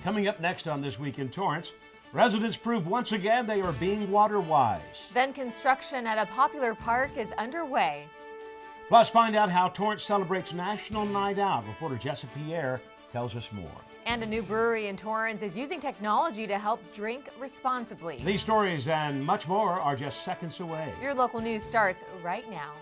Coming up next on This Week in Torrance, residents prove once again they are being water wise. Then construction at a popular park is underway. Plus, find out how Torrance celebrates National Night Out. Reporter Jessa Pierre tells us more. And a new brewery in Torrance is using technology to help drink responsibly. These stories and much more are just seconds away. Your local news starts right now.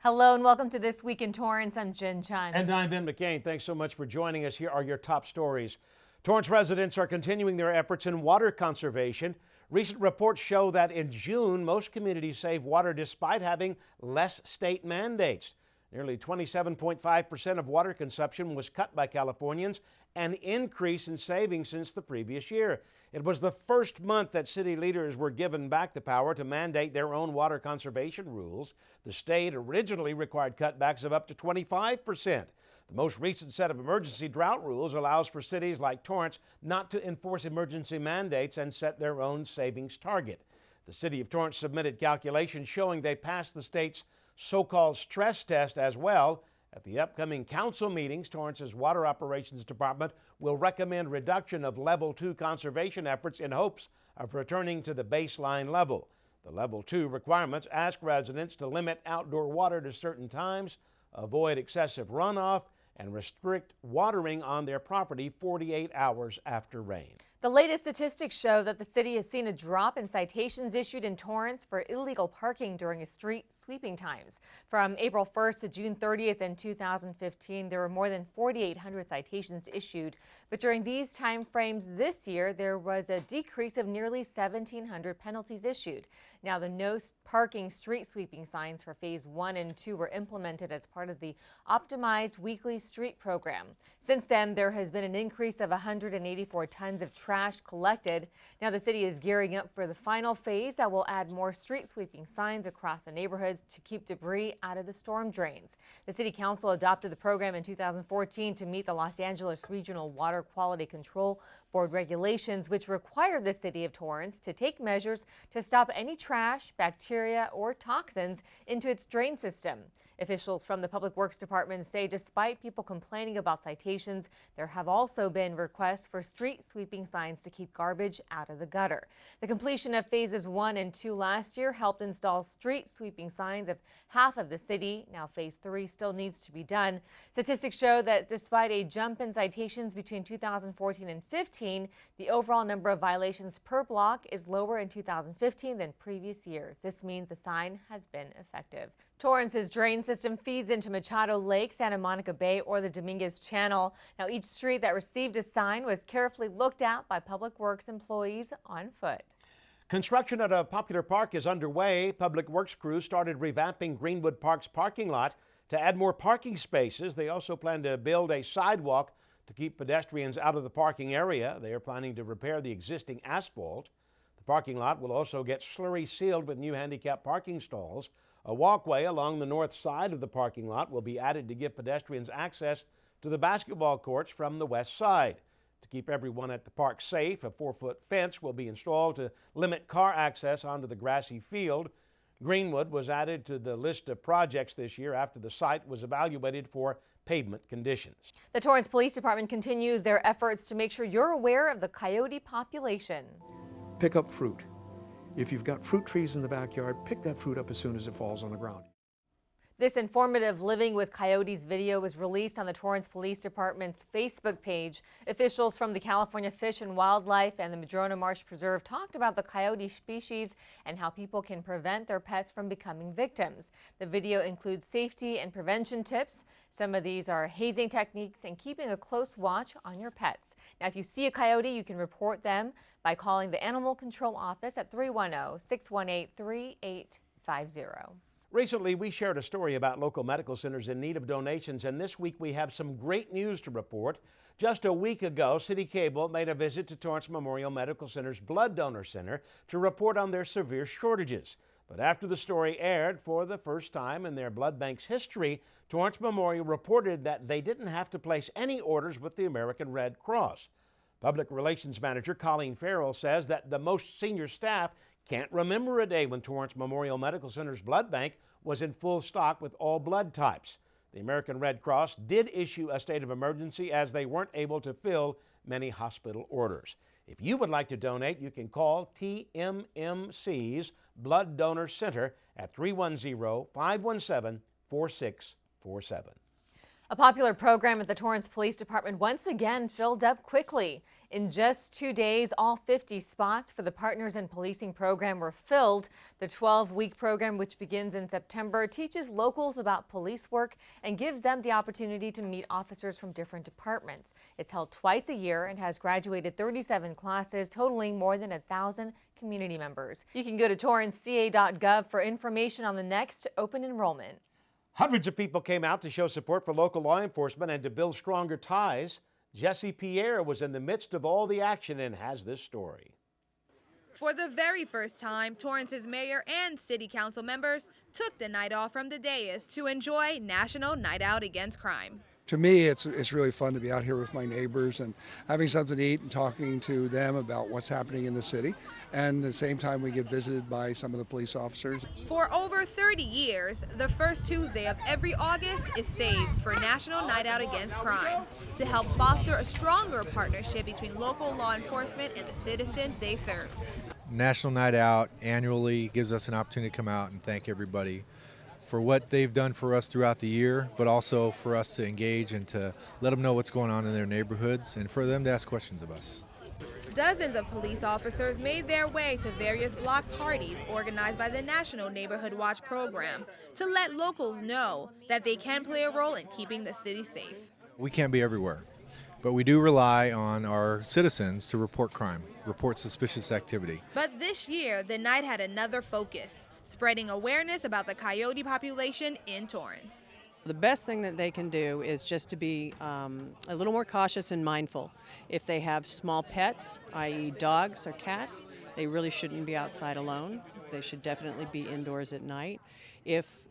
Hello and welcome to This Week in Torrance. I'm Jin Chun. And I'm Ben McCain. Thanks so much for joining us. Here are your top stories. Torrance residents are continuing their efforts in water conservation. Recent reports show that in June, most communities save water despite having less state mandates. Nearly 27.5% of water consumption was cut by Californians, an increase in savings since the previous year. It was the first month that city leaders were given back the power to mandate their own water conservation rules. The state originally required cutbacks of up to 25%. The most recent set of emergency drought rules allows for cities like Torrance not to enforce emergency mandates and set their own savings target. The city of Torrance submitted calculations showing they passed the state's so-called stress test as well. At the upcoming council meetings, Torrance's Water Operations Department will recommend reduction of Level 2 conservation efforts in hopes of returning to the baseline level. The Level 2 requirements ask residents to limit outdoor water to certain times, avoid excessive runoff, and restrict watering on their property 48 hours after rain. The latest statistics show that the city has seen a drop in citations issued in Torrance for illegal parking during street sweeping times. From April 1st to June 30th in 2015, there were more than 4,800 citations issued. But during these time frames this year, there was a decrease of nearly 1,700 penalties issued. Now, the no parking street sweeping signs for Phase 1 and 2 were implemented as part of the optimized weekly street program. Since then, there has been an increase of 184 tons of trash collected. Now the city is gearing up for the final phase that will add more street sweeping signs across the neighborhoods to keep debris out of the storm drains. The City Council adopted the program in 2014 to meet the Los Angeles Regional Water Quality Control Board regulations, which required the city of Torrance to take measures to stop any trash, bacteria, or toxins into its drain system. Officials from the Public Works Department say despite people complaining about citations, there have also been requests for street sweeping signs to keep garbage out of the gutter. The completion of Phases 1 and 2 last year helped install street sweeping signs of half of the city. Now Phase 3 still needs to be done. Statistics show that despite a jump in citations between 2014 and 15, the overall number of violations per block is lower in 2015 than previous years. This means the sign has been effective. Torrance's drain system feeds into Machado Lake, Santa Monica Bay, or the Dominguez Channel. Now, each street that received a sign was carefully looked at by Public Works employees on foot. Construction at a popular park is underway. Public Works crews started revamping Greenwood Park's parking lot to add more parking spaces. They also plan to build a sidewalk to keep pedestrians out of the parking area. They are planning to repair the existing asphalt. The parking lot will also get slurry sealed with new handicap parking stalls. A walkway along the north side of the parking lot will be added to give pedestrians access to the basketball courts from the west side. To keep everyone at the park safe, a 4-foot fence will be installed to limit car access onto the grassy field. Greenwood was added to the list of projects this year after the site was evaluated for pavement conditions. The Torrance Police Department continues their efforts to make sure you're aware of the coyote population. Pick up fruit. If you've got fruit trees in the backyard, pick that fruit up as soon as it falls on the ground. This informative Living with Coyotes video was released on the Torrance Police Department's Facebook page. Officials from the California Fish and Wildlife and the Madrona Marsh Preserve talked about the coyote species and how people can prevent their pets from becoming victims. The video includes safety and prevention tips. Some of these are hazing techniques and keeping a close watch on your pets. Now, if you see a coyote, you can report them by calling the Animal Control Office at 310-618-3850. Recently, we shared a story about local medical centers in need of donations, and this week we have some great news to report. Just a week ago, CitiCABLE made a visit to Torrance Memorial Medical Center's Blood Donor Center to report on their severe shortages. But after the story aired for the first time in their blood bank's history, Torrance Memorial reported that they didn't have to place any orders with the American Red Cross. Public Relations Manager Colleen Farrell says that the most senior staff can't remember a day when Torrance Memorial Medical Center's blood bank was in full stock with all blood types. The American Red Cross did issue a state of emergency as they weren't able to fill many hospital orders. If you would like to donate, you can call TMMC's Blood Donor Center at 310-517-4647. A popular program at the Torrance Police Department once again filled up quickly. In just 2 days, all 50 spots for the Partners in Policing program were filled. The 12-week program, which begins in September, teaches locals about police work and gives them the opportunity to meet officers from different departments. It's held twice a year and has graduated 37 classes, totaling more than 1,000 community members. You can go to torranceca.gov for information on the next open enrollment. Hundreds of people came out to show support for local law enforcement and to build stronger ties. Jesse Pierre was in the midst of all the action and has this story. For the very first time, Torrance's mayor and city council members took the night off from the dais to enjoy National Night Out Against Crime. To me, it's really fun to be out here with my neighbors and having something to eat and talking to them about what's happening in the city. And at the same time, we get visited by some of the police officers. For over 30 years, the first Tuesday of every August is saved for National Night Out Against Crime to help foster a stronger partnership between local law enforcement and the citizens they serve. National Night Out annually gives us an opportunity to come out and thank everybody for what they've done for us throughout the year, but also for us to engage and to let them know what's going on in their neighborhoods and for them to ask questions of us. Dozens of police officers made their way to various block parties organized by the National Neighborhood Watch program to let locals know that they can play a role in keeping the city safe. We can't be everywhere, but we do rely on our citizens to report crime, report suspicious activity. But this year, the night had another focus: spreading awareness about the coyote population in Torrance. The best thing that they can do is just to be a little more cautious and mindful. If they have small pets, i.e. dogs or cats, they really shouldn't be outside alone. They should definitely be indoors at night. If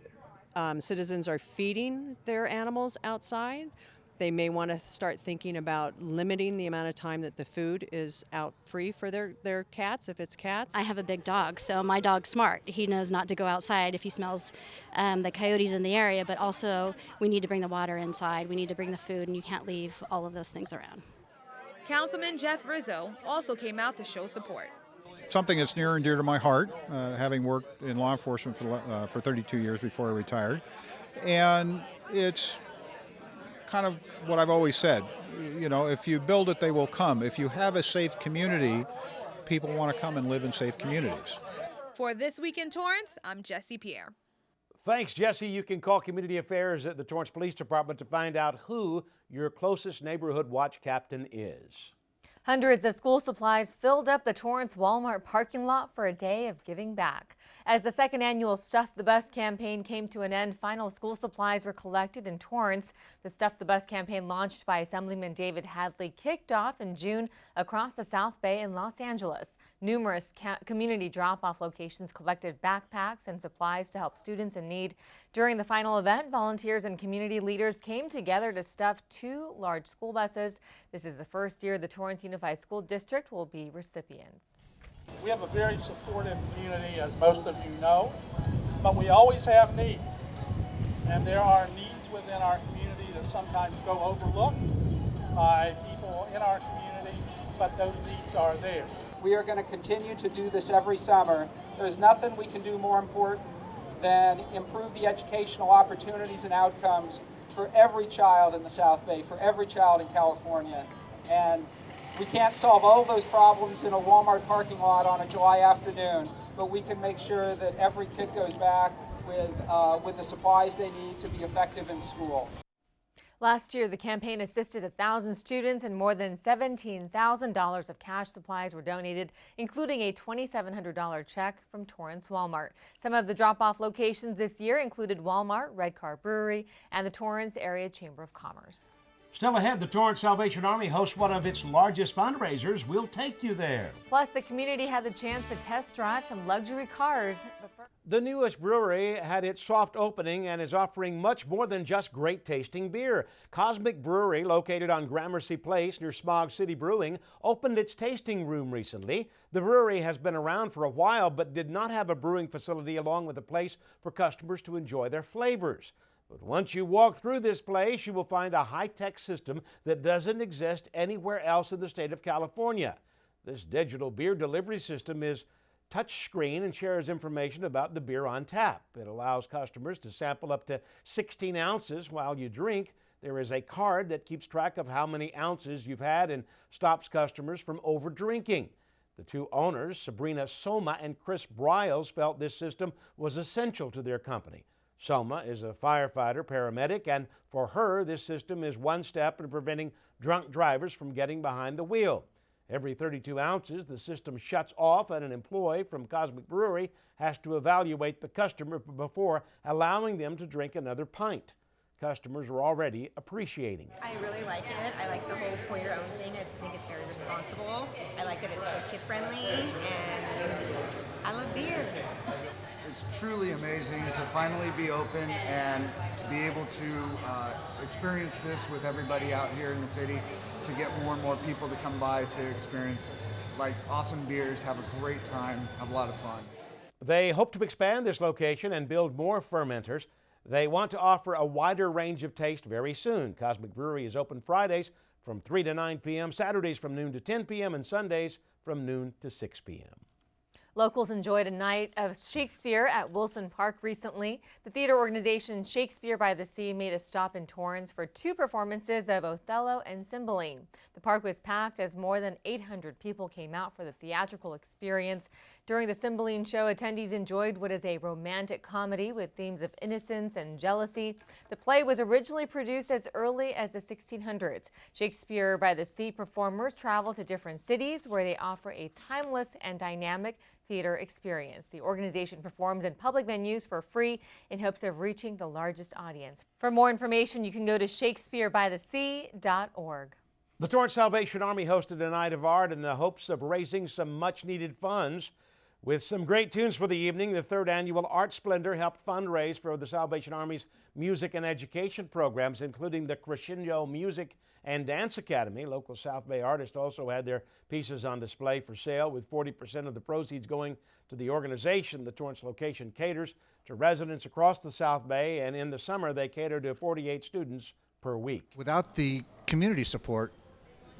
citizens are feeding their animals outside, they may want to start thinking about limiting the amount of time that the food is out free for their cats, if it's cats. I have a big dog, so my dog's smart. He knows not to go outside if he smells the coyotes in the area, but also we need to bring the water inside, we need to bring the food, and you can't leave all of those things around. Councilman Jeff Rizzo also came out to show support. Something that's near and dear to my heart, having worked in law enforcement for 32 years before I retired. And it's kind of what I've always said, you know, if you build it, they will come. If you have a safe community, people want to come and live in safe communities. For This Week in Torrance, I'm Jesse Pierre. Thanks, Jesse. You can call Community Affairs at the Torrance Police Department to find out who your closest neighborhood watch captain is. Hundreds of school supplies filled up the Torrance Walmart parking lot for a day of giving back. As the second annual Stuff the Bus campaign came to an end, final school supplies were collected in Torrance. The Stuff the Bus campaign, launched by Assemblyman David Hadley, kicked off in June across the South Bay and Los Angeles. Numerous community drop-off locations collected backpacks and supplies to help students in need. During the final event, volunteers and community leaders came together to stuff 2 large school buses. This is the first year the Torrance Unified School District will be recipients. We have a very supportive community, as most of you know, but we always have needs. And there are needs within our community that sometimes go overlooked by people in our community, but those needs are there. We are going to continue to do this every summer. There's nothing we can do more important than improve the educational opportunities and outcomes for every child in the South Bay, for every child in California. And we can't solve all those problems in a Walmart parking lot on a July afternoon, but we can make sure that every kid goes back with the supplies they need to be effective in school. Last year, the campaign assisted 1,000 students, and more than $17,000 of cash supplies were donated, including a $2,700 check from Torrance Walmart. Some of the drop-off locations this year included Walmart, Red Car Brewery, and the Torrance Area Chamber of Commerce. Still ahead, the Torrance Salvation Army hosts one of its largest fundraisers. We'll take you there. Plus, the community had the chance to test drive some luxury cars. The newest brewery had its soft opening and is offering much more than just great tasting beer. Cosmic Brewery, located on Gramercy Place near Smog City Brewing, opened its tasting room recently. The brewery has been around for a while but did not have a brewing facility along with a place for customers to enjoy their flavors. But once you walk through this place, you will find a high-tech system that doesn't exist anywhere else in the state of California. This digital beer delivery system is touchscreen and shares information about the beer on tap. It allows customers to sample up to 16 ounces while you drink. There is a card that keeps track of how many ounces you've had and stops customers from over-drinking. The two owners, Sabrina Soma and Chris Briles, felt this system was essential to their company. Soma is a firefighter paramedic, and for her, this system is one step in preventing drunk drivers from getting behind the wheel. Every 32 ounces, the system shuts off and an employee from Cosmic Brewery has to evaluate the customer before allowing them to drink another pint. Customers are already appreciating it. I really like it. I like the whole pour your own thing. I think it's very responsible. I like that it's so kid-friendly, and I love beer. It's truly amazing to finally be open and to be able to experience this with everybody out here in the city, to get more and more people to come by to experience like awesome beers, have a great time, have a lot of fun. They hope to expand this location and build more fermenters. They want to offer a wider range of taste very soon. Cosmic Brewery is open Fridays from 3 to 9 p.m., Saturdays from noon to 10 p.m., and Sundays from noon to 6 p.m. Locals enjoyed a night of Shakespeare at Wilson Park recently. The theater organization Shakespeare by the Sea made a stop in Torrance for 2 performances of Othello and Cymbeline. The park was packed as more than 800 people came out for the theatrical experience. During the Cymbeline show, attendees enjoyed what is a romantic comedy with themes of innocence and jealousy. The play was originally produced as early as the 1600s. Shakespeare by the Sea performers travel to different cities where they offer a timeless and dynamic theater experience. The organization performs in public venues for free in hopes of reaching the largest audience. For more information, you can go to shakespearebythesea.org. The Torrance Salvation Army hosted a night of art in the hopes of raising some much-needed funds. With some great tunes for the evening, the 3rd annual Art Splendor helped fundraise for the Salvation Army's music and education programs, including the Crescendo Music and Dance Academy. Local South Bay artists also had their pieces on display for sale, with 40% of the proceeds going to the organization. The Torrance location caters to residents across the South Bay, and in the summer they cater to 48 students per week. Without the community support,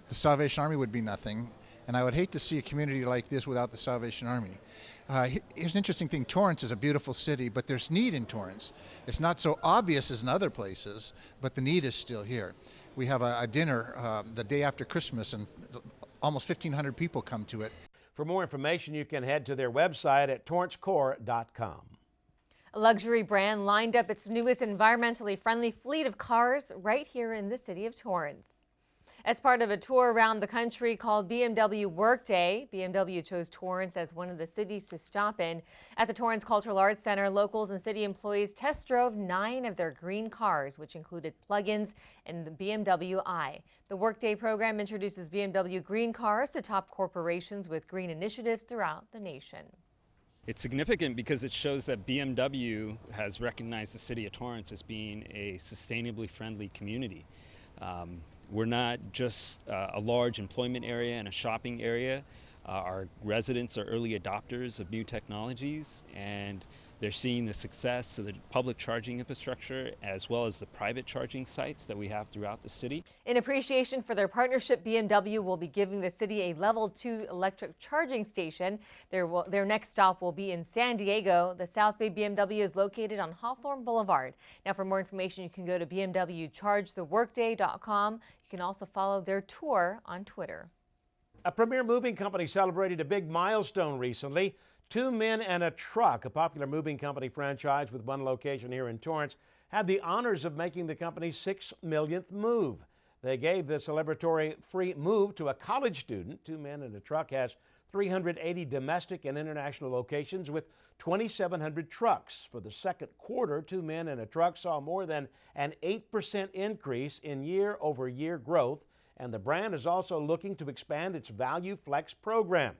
the Salvation Army would be nothing, and I would hate to see a community like this without the Salvation Army. Here's an interesting thing. Torrance is a beautiful city, but there's need in Torrance. It's not so obvious as in other places, but the need is still here. We have a dinner the day after Christmas, and almost 1,500 people come to it. For more information, you can head to their website at torrancecore.com. A luxury brand lined up its newest environmentally friendly fleet of cars right here in the city of Torrance. As part of a tour around the country called BMW Workday, BMW chose Torrance as one of the cities to stop in. At the Torrance Cultural Arts Center, locals and city employees test drove 9 of their green cars, which included plug-ins and the BMW i. The Workday program introduces BMW green cars to top corporations with green initiatives throughout the nation. It's significant because it shows that BMW has recognized the city of Torrance as being a sustainably friendly community. We're not just a large employment area and a shopping area. Our residents are early adopters of new technologies, and they're seeing the success of the public charging infrastructure as well as the private charging sites that we have throughout the city. In appreciation for their partnership, BMW will be giving the city a level 2 electric charging station. Their next stop will be in San Diego. The South Bay BMW is located on Hawthorne Boulevard. Now, for more information, you can go to bmwchargetheworkday.com. You can also follow their tour on Twitter. A premier moving company celebrated a big milestone recently. 2 Men and a Truck, a popular moving company franchise with one location here in Torrance, had the honors of making the company's 6 millionth move. They gave the celebratory free move to a college student. 2 Men and a Truck has 380 domestic and international locations with 2,700 trucks. For the second quarter, 2 Men and a Truck saw more than an 8% increase in year-over-year growth, and the brand is also looking to expand its Value Flex program.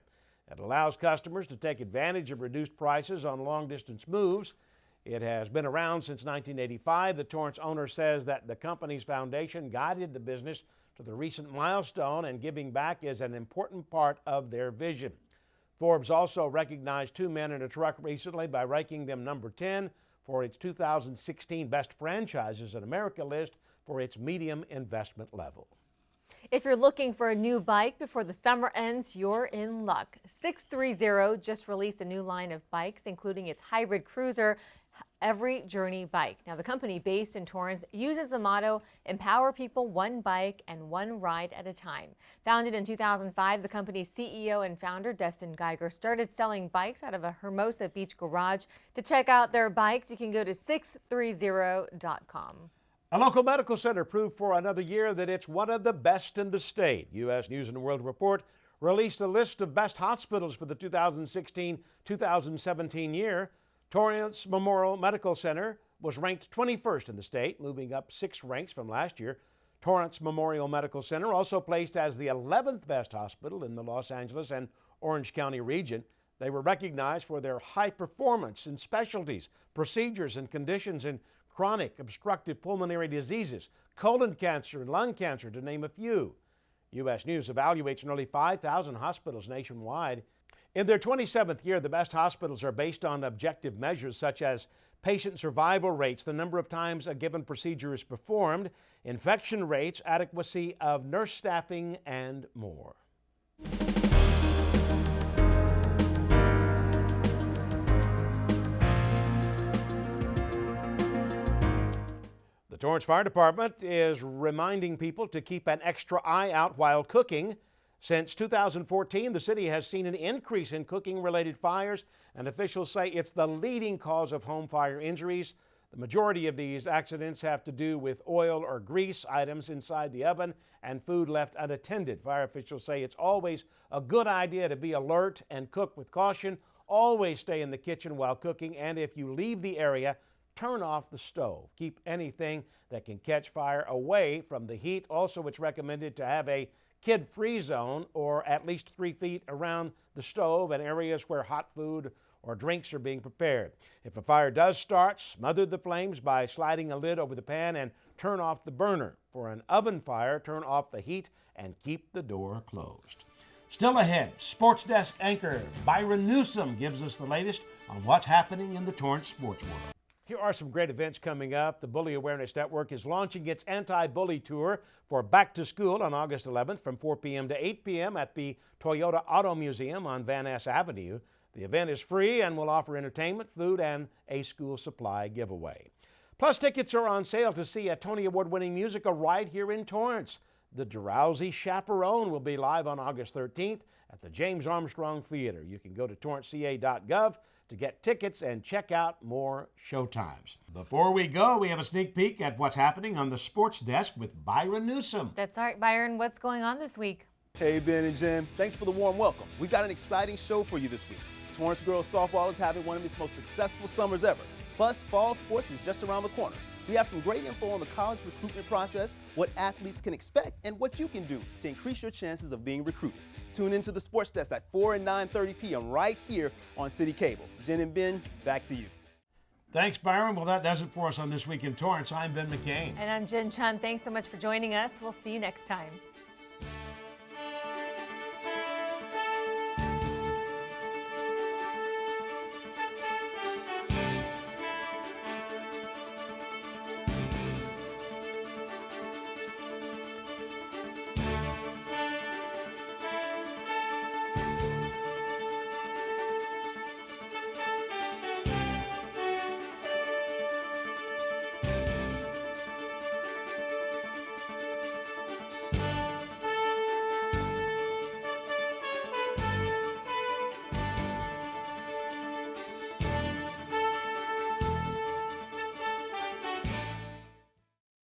It allows customers to take advantage of reduced prices on long-distance moves. It has been around since 1985. The Torrance owner says that the company's foundation guided the business to the recent milestone, and giving back is an important part of their vision. Forbes also recognized two men in a truck recently by ranking them number 10 for its 2016 Best Franchises in America list for its medium investment level. If you're looking for a new bike before the summer ends, you're in luck. 630 just released a new line of bikes, including its hybrid cruiser, Every Journey bike. Now, the company based in Torrance uses the motto, empower people one bike and one ride at a time. Founded in 2005, the company's CEO and founder, Destin Geiger, started selling bikes out of a Hermosa Beach garage. To check out their bikes, you can go to 630.com. A local medical center proved for another year that it's one of the best in the state. U.S. News & World Report released a list of best hospitals for the 2016-2017 year. Torrance Memorial Medical Center was ranked 21st in the state, moving up 6 ranks from last year. Torrance Memorial Medical Center also placed as the 11th best hospital in the Los Angeles and Orange County region. They were recognized for their high performance in specialties, procedures, and conditions in chronic obstructive pulmonary diseases, colon cancer, and lung cancer, to name a few. U.S. News evaluates nearly 5,000 hospitals nationwide. In their 27th year, the best hospitals are based on objective measures such as patient survival rates, the number of times a given procedure is performed, infection rates, adequacy of nurse staffing, and more. The Torrance Fire Department is reminding people to keep an extra eye out while cooking. Since 2014, the city has seen an increase in cooking-related fires, and officials say it's the leading cause of home fire injuries. The majority of these accidents have to do with oil or grease items inside the oven and food left unattended. Fire officials say it's always a good idea to be alert and cook with caution. Always stay in the kitchen while cooking, and if you leave the area, turn off the stove. Keep anything that can catch fire away from the heat. Also, it's recommended to have a kid-free zone, or at least 3 feet around the stove and areas where hot food or drinks are being prepared. If a fire does start, smother the flames by sliding a lid over the pan and turn off the burner. For an oven fire, turn off the heat and keep the door closed. Still ahead, Sports Desk anchor Byron Newsom gives us the latest on what's happening in the Torrance sports world. Here are some great events coming up. The Bully Awareness Network is launching its anti-bully tour for Back to School on August 11th from 4 p.m. to 8 p.m. at the Toyota Auto Museum on Van Ness Avenue. The event is free and will offer entertainment, food, and a school supply giveaway. Plus, tickets are on sale to see a Tony Award-winning musical right here in Torrance. The Drowsy Chaperone will be live on August 13th at the James Armstrong Theater. You can go to torranceca.gov to get tickets and check out more showtimes. Before we go, we have a sneak peek at what's happening on the Sports Desk with Byron Newsom. That's right, Byron. What's going on this week? Hey, Ben and Jen. Thanks for the warm welcome. We've got an exciting show for you this week. Torrance girls softball is having one of its most successful summers ever. Plus, fall sports is just around the corner. We have some great info on the college recruitment process, what athletes can expect, and what you can do to increase your chances of being recruited. Tune into the Sports Desk at 4 and 9:30 p.m. right here on CitiCABLE. Jen and Ben, back to you. Thanks, Byron. Well, that does it for us on This Week in Torrance. I'm Ben McCain. And I'm Jin Chun. Thanks so much for joining us. We'll see you next time.